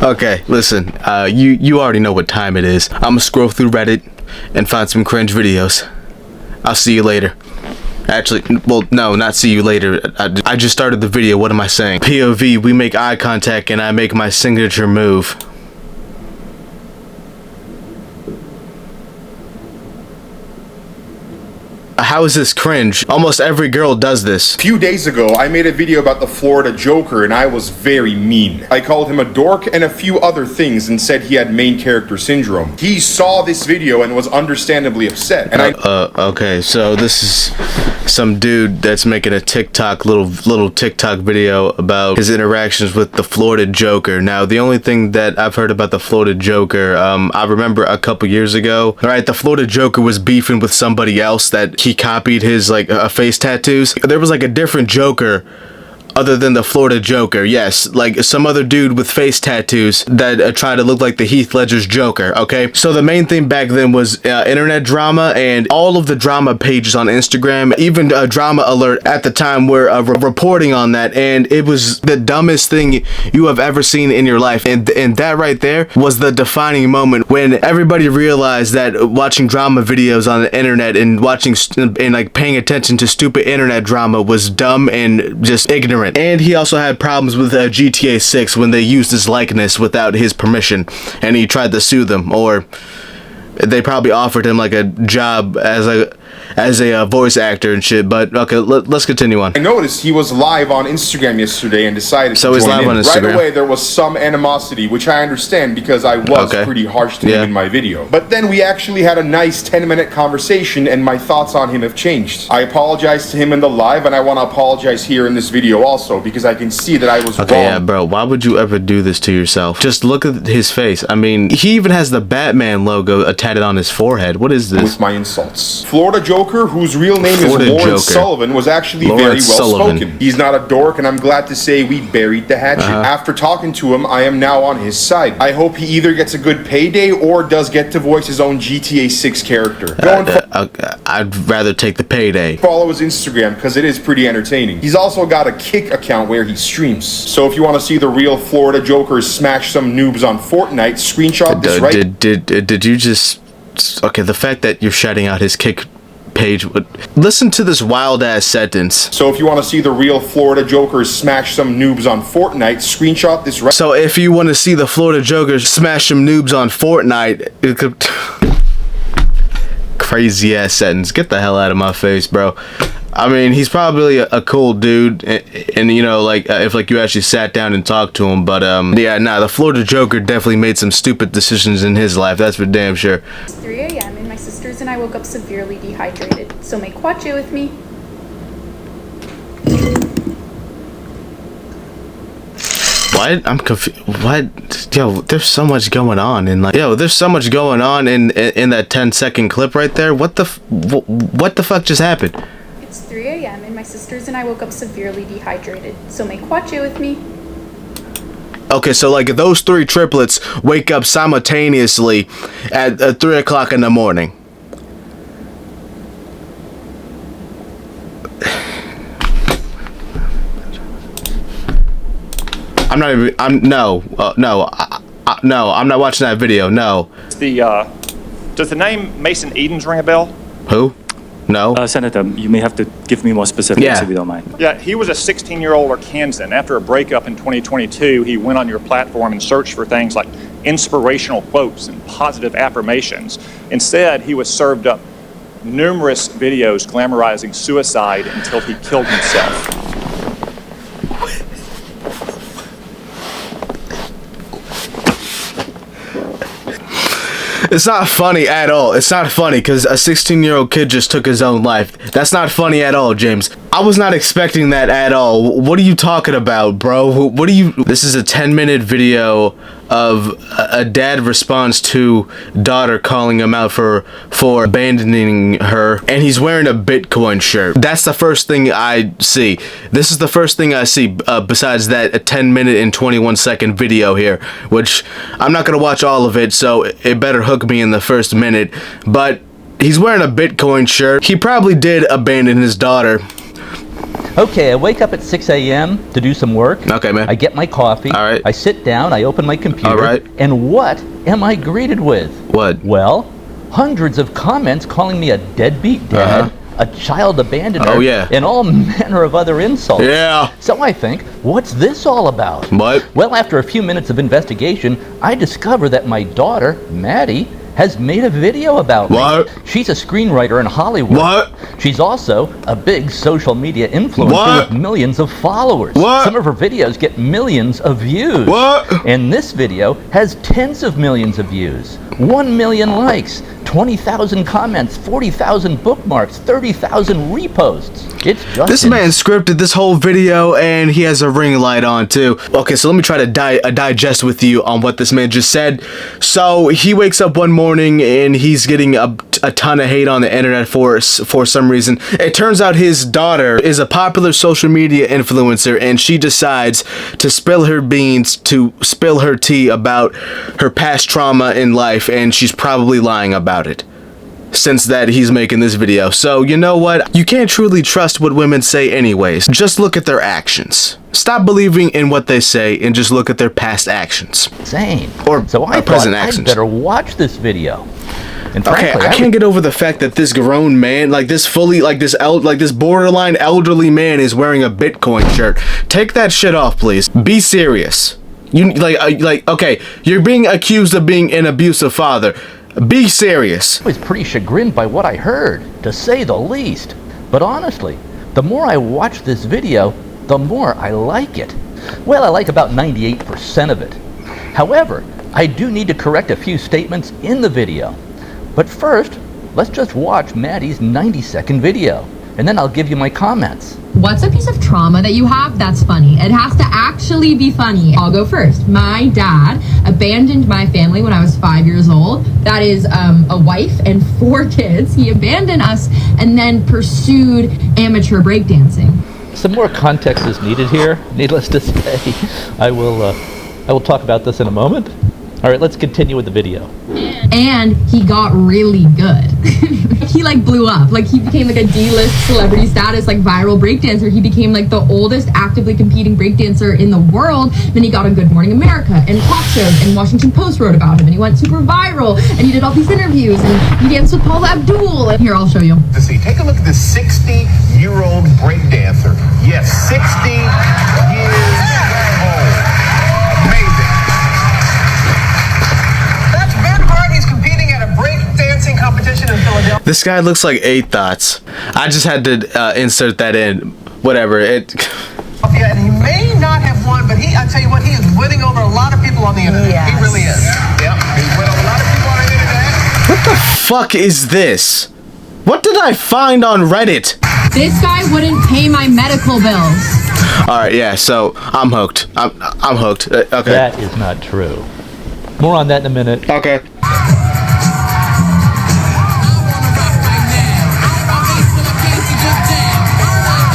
Okay, listen, you already know what time it is. I'm gonna scroll through Reddit and find some cringe videos. I'll see you later. Actually, well, no, not see you later. I just started the video. What am I saying? POV, we make eye contact and I make my signature move. How is this cringe? Almost every girl does this. A few days ago, I made a video about the Florida Joker and I was very mean. I called him a dork and a few other things and said he had main character syndrome. He saw this video and was understandably upset. And okay, so this is some dude that's making a TikTok, little TikTok video about his interactions with the Florida Joker. Now, the only thing that I've heard about the Florida Joker, I remember a couple years ago, right, the Florida Joker was beefing with somebody else that he copied his face tattoos. There was like a different Joker other than the Florida Joker. Yes, like some other dude with face tattoos that tried to look like the Heath Ledger's Joker. Okay, so the main thing back then was internet drama, and all of the drama pages on Instagram, even Drama Alert at the time, were reporting on that, and it was the dumbest thing you have ever seen in your life. And that right there was the defining moment when everybody realized that watching drama videos on the internet and watching and like paying attention to stupid internet drama was dumb and just ignorant. And he also had problems with GTA 6 when they used his likeness without his permission, and he tried to sue them, or they probably offered him like a job as a voice actor and shit. But okay, let's continue on. I noticed he was live on Instagram yesterday and decided to join he's live in. On Instagram. Right away there was some animosity, which I understand because I was pretty harsh to him in my video. But then we actually had a nice 10-minute conversation and my thoughts on him have changed. I apologized to him in the live and I want to apologize here in this video also because I can see that I was wrong. Yeah, bro, why would you ever do this to yourself? Just look at his face. I mean, he even has the Batman logo tatted on his forehead. What is this? With my insults. Florida Joker, whose real name is Lawrence Sullivan, was actually very well spoken. He's not a dork, and I'm glad to say we buried the hatchet. After talking to him, I am now on his side. I hope he either gets a good payday or does get to voice his own GTA 6 character. I'd rather take the payday. Follow his Instagram because it is pretty entertaining. He's also got a Kick account where he streams. So if you want to see the real Florida Joker smash some noobs on Fortnite, screenshot this right. Did you just? Okay, the fact that you're shouting out his Kick page, listen to this wild ass sentence. So if you want to see the real Florida Joker smash some noobs on Fortnite, screenshot this right. So if you want to see the Florida Joker smash some noobs on Fortnite, it could crazy ass sentence. Get the hell out of my face, bro. I mean, he's probably a cool dude, and you know, like if like you actually sat down and talked to him, but yeah, nah, the Florida Joker definitely made some stupid decisions in his life. That's for damn sure. It's 3 a.m. and my sisters and I woke up severely dehydrated. So make kwache with me. What? I'm confused. What? Yo, there's so much going on in there's so much going on in that 10-second clip right there. What the fuck just happened? It's 3 a.m. and my sisters and I woke up severely dehydrated. So make kwache with me. Okay, so like those three triplets wake up simultaneously at 3 o'clock in the morning. I'm not watching that video. No. Does the name Mason Edens ring a bell? Who? No. Senator, you may have to give me more specifics if you don't mind. Yeah, he was a 16-year-old Arkansan. After a breakup in 2022, he went on your platform and searched for things like inspirational quotes and positive affirmations. Instead, he was served up numerous videos glamorizing suicide until he killed himself. It's not funny at all. It's not funny because a 16-year-old kid just took his own life. That's not funny at all, James. I was not expecting that at all. What are you talking about, bro? What are you... This is a 10-minute video of a dad responds to daughter calling him out for abandoning her, and he's wearing a Bitcoin shirt. That's the first thing I see. This is the first thing I see besides that a 10-minute and 21-second video here, which I'm not gonna watch all of it, so it better hook me in the first minute. But he's wearing a Bitcoin shirt. He probably did abandon his daughter. Okay, I wake up at 6 a.m. to do some work. Okay, man. I get my coffee. All right. I sit down, I open my computer. All right. And what am I greeted with? What? Well, hundreds of comments calling me a deadbeat dad, a child abandoner, and all manner of other insults. Yeah. So I think, what's this all about? What? Well, after a few minutes of investigation, I discover that my daughter, Maddie, has made a video about me. She's a screenwriter in Hollywood. What? She's also a big social media influencer with millions of followers. Some of her videos get millions of views. And this video has tens of millions of views. 1 million likes, 20,000 comments, 40,000 bookmarks, 30,000 reposts. It's just this man scripted this whole video and he has a ring light on too. Okay, so let me try to digest with you on what this man just said. So he wakes up one morning and he's getting a ton of hate on the internet for some reason. It turns out his daughter is a popular social media influencer and she decides to spill her beans, to spill her tea about her past trauma in life, and she's probably lying about it. Since that he's making this video. So you know what? You can't truly trust what women say anyways. Just look at their actions. Stop believing in what they say and just look at their past actions. Insane. Or so I present thought actions. I'd better watch this video. And okay, frankly, I can't get over the fact that this grown man, like this borderline elderly man, is wearing a Bitcoin shirt. Take that shit off, please. Be serious. You okay, you're being accused of being an abusive father. Be serious. I was pretty chagrined by what I heard, to say the least. But honestly, the more I watch this video, the more I like it. Well, I like about 98% of it. However, I do need to correct a few statements in the video. But first, let's just watch Maddie's 90-second video, and then I'll give you my comments. What's a piece of trauma that you have that's funny? It has to actually be funny. I'll go first. My dad abandoned my family when I was 5 years old. That is a wife and 4 kids. He abandoned us and then pursued amateur breakdancing. Some more context is needed here. Needless to say, I will talk about this in a moment. All right, let's continue with the video. And he got really good. He blew up. He became a D-list celebrity status, viral breakdancer. He became the oldest actively competing breakdancer in the world. Then he got on Good Morning America and talk shows, and Washington Post wrote about him, and he went super viral, and he did all these interviews, and he danced with Paula Abdul. And here, I'll show you. To see, take a look at this 60-year-old breakdancer. Yes, 60 years old. Amazing. Breakdancing competition in Philadelphia. This guy looks like 8 Thoughts. I just had to insert that in. Whatever. And he may not have won, but I tell you what, he is winning over a lot of people on the internet. Yes. He really is. Yep. He's winning over a lot of people on the internet. What the fuck is this? What did I find on Reddit? This guy wouldn't pay my medical bills. Alright, yeah, so I'm hooked. I'm hooked. Okay. That is not true. More on that in a minute. Okay.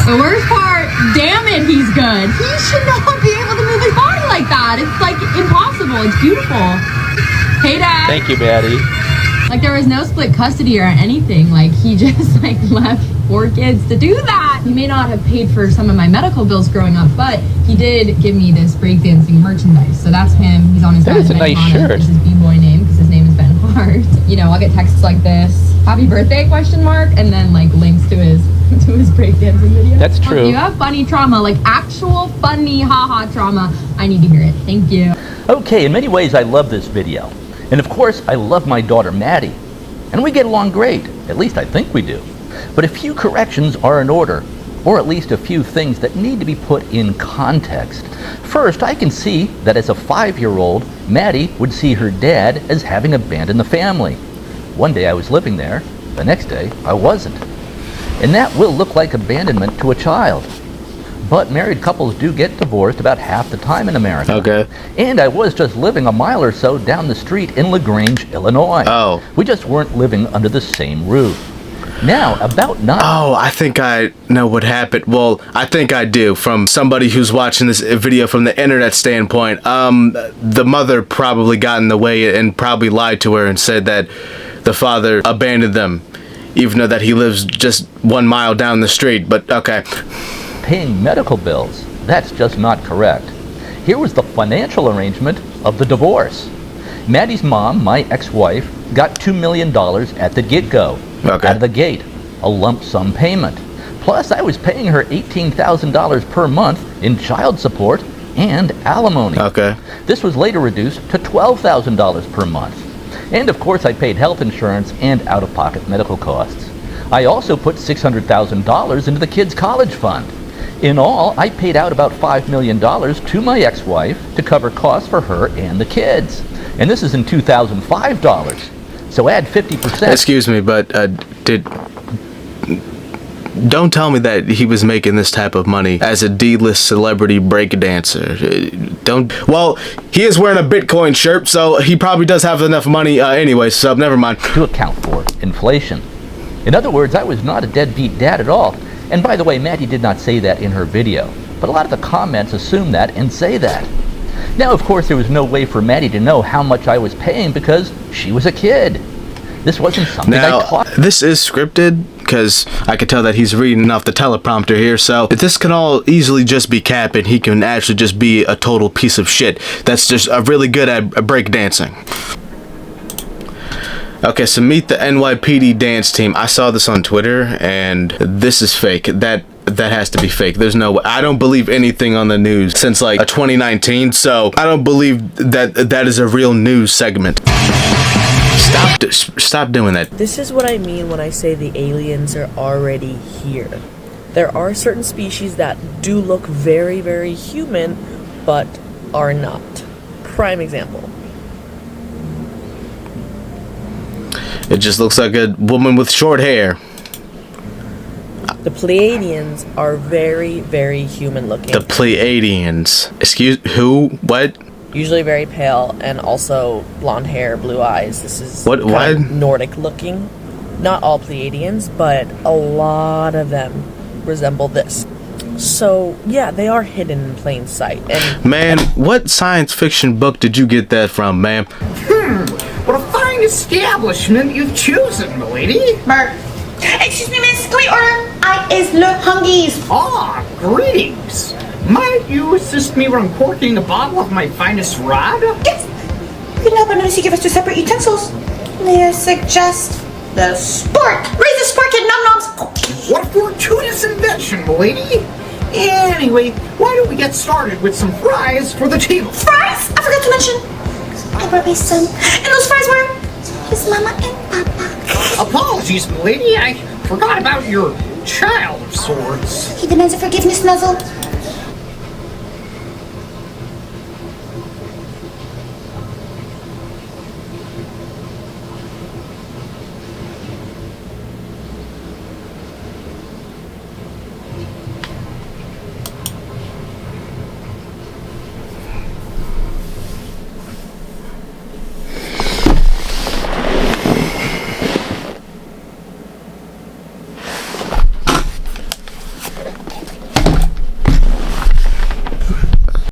The worst part, damn it, he's good. He should not be able to move his body like that. It's impossible. It's beautiful. Hey, Dad. Thank you, Maddie. There was no split custody or anything. He just left 4 kids to do that. He may not have paid for some of my medical bills growing up, but he did give me this breakdancing merchandise. So that's him. He's on his That is a nice shirt. It's his b-boy name because his name is Ben Hart. I'll get texts like this, happy birthday, ? And then links to his breakdancing video. That's true. If you have funny trauma, actual funny haha trauma, I need to hear it. Thank you. Okay, in many ways I love this video. And of course, I love my daughter Maddie. And we get along great. At least I think we do. But a few corrections are in order, or at least a few things that need to be put in context. First, I can see that as a 5-year-old, Maddie would see her dad as having abandoned the family. One day I was living there, the next day I wasn't. And that will look like abandonment to a child. But married couples do get divorced about half the time in America. Okay. And I was just living a mile or so down the street in LaGrange, Illinois. Oh. We just weren't living under the same roof. Now, about 9... Oh, I think I know what happened. Well, I think I do, from somebody who's watching this video from the internet standpoint. The mother probably got in the way and probably lied to her and said that the father abandoned them, even though that he lives just 1 mile down the street. But okay. paying medical bills. That's just not correct. Here was the financial arrangement of the divorce. Maddie's mom, my ex-wife, got $2 million at the get-go, out of the gate, a lump sum payment. Plus, I was paying her $18,000 per month in child support and alimony. This was later reduced to $12,000 per month. And of course, I paid health insurance and out-of-pocket medical costs. I also put $600,000 into the kids' college fund. In all, I paid out about $5 million to my ex-wife to cover costs for her and the kids. And this is in 2005 dollars. So add 50%. Excuse me, but don't tell me that he was making this type of money as a D-list celebrity breakdancer. Well, he is wearing a Bitcoin shirt, so he probably does have enough money anyway, so never mind. To account for inflation. In other words, I was not a deadbeat dad at all. And by the way, Maddie did not say that in her video, but a lot of the comments assume that and say that. Now, of course, there was no way for Maddie to know how much I was paying because she was a kid. This wasn't something I taught. This is scripted because I could tell that he's reading off the teleprompter here, so this can all easily just be cap and he can actually just be a total piece of shit that's just really good at breakdancing. Okay, so meet the NYPD dance team. I saw this on Twitter and this is fake. That has to be fake. There's no way. I don't believe anything on the news since like 2019, so I don't believe that is a real news segment. Stop doing that. This is what I mean when I say the aliens are already here. There are certain species that do look very, very human, but are not. Prime example. It just looks like a woman with short hair. The Pleiadians are very, very human looking. The Pleiadians. Excuse who? What? Usually very pale and also blonde hair, blue eyes. This is what? Nordic looking. Not all Pleiadians, but a lot of them resemble this. So yeah, they are hidden in plain sight. And man, what science fiction book did you get that from, ma'am? What a fine establishment you've chosen, milady. Excuse me, miss. Can we order? I is le hungies. Ah, greetings. Might you assist me when uncorking a bottle of my finest rod? Yes. You can help but notice you give us 2 separate utensils. May I suggest the spork? Raise the spork and num-noms. What a fortuitous invention, milady. Anyway, why don't we get started with some fries for the table? Fries? I forgot to mention. I brought my son. And those fries were his mama and papa. Apologies, milady. I forgot about your child of sorts. He demands a forgiveness, Nuzzle.